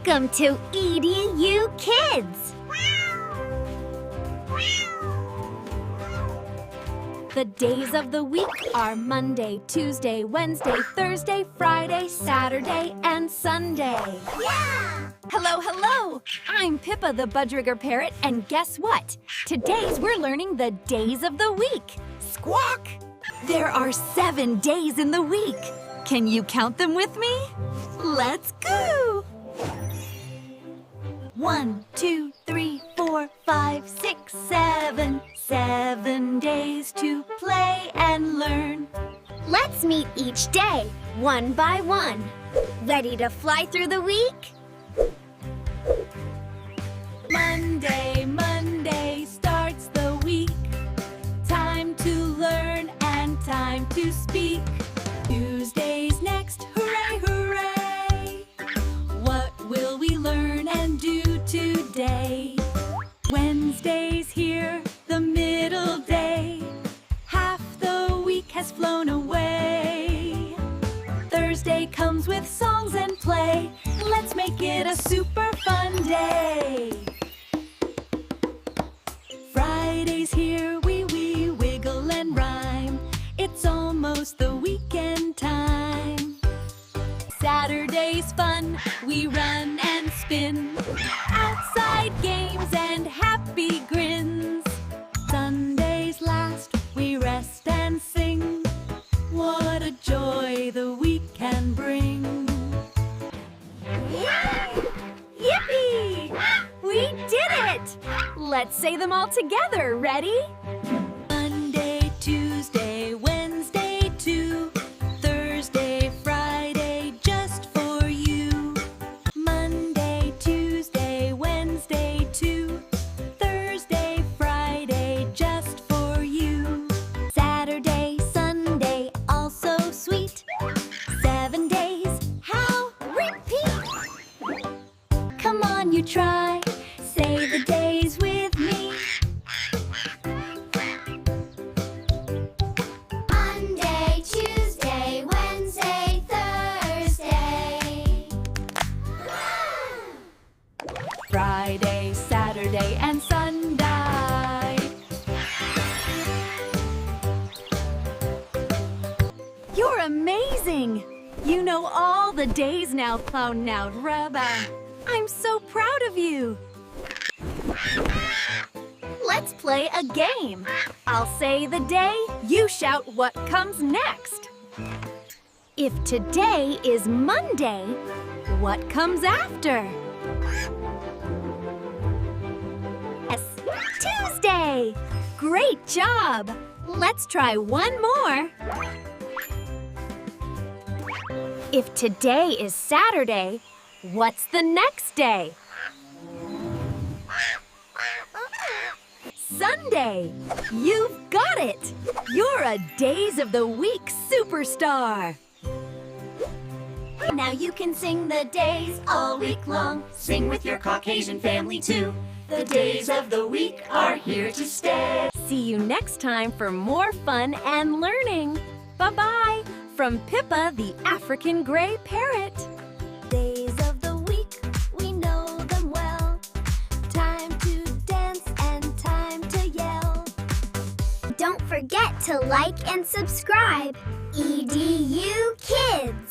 Welcome to EDU Kids! The days of the week are Monday, Tuesday, Wednesday, Thursday, Friday, Saturday, and Sunday. Yeah! Hello, hello! I'm Pippa the Budgerigger Parrot, and guess what? Today's we're learning the days of the week. Squawk! There are 7 days in the week. Can you count them with me? Let's go! 1, 2, 3, 4, 5, 6, 7. 7 days to play and learn. Let's meet each day, one by one. Ready to fly through the week? Monday, Monday starts the week. Time to learn and time to speak. Tuesday's next, hooray, hooray! What will we learn and do today? Wednesday's here, the middle day. Half the week has flown away. Thursday comes with songs and play. Let's make it a super fun day. Friday's here, we wiggle and rhyme. It's almost the weekend time. Saturday's fun, we run and spin. Outside games and happy grins. Sunday's last, we rest and sing. What a joy the week can bring. Yay! Yippee! We did it! Let's say them all together. Ready? Monday, Tuesday, Wednesday too. Thursday, Friday, just for you. Monday, Tuesday, Wednesday too. Thursday, Friday, just for you. Saturday, Sunday, also sweet. 7 days, how repeat? Come on, you try. Say the days with me. Monday, Tuesday, Wednesday, Thursday. Friday, Saturday, and Sunday. You're amazing! You know all the days now, Clown Now, Rubba. I'm so proud of you. Let's play a game. I'll say the day, you shout what comes next. If today is Monday, what comes after? Yes, Tuesday! Great job! Let's try one more. If today is Saturday, what's the next day? Sunday! You've got it! You're a Days of the Week superstar! Now you can sing the days all week long. Sing with your Caucasian family too. The days of the week are here to stay. See you next time for more fun and learning. Bye-bye from Pippa the African Gray Parrot. Days of the week, we know them well. Time to dance and time to yell. Don't forget to like and subscribe. EDU Kids.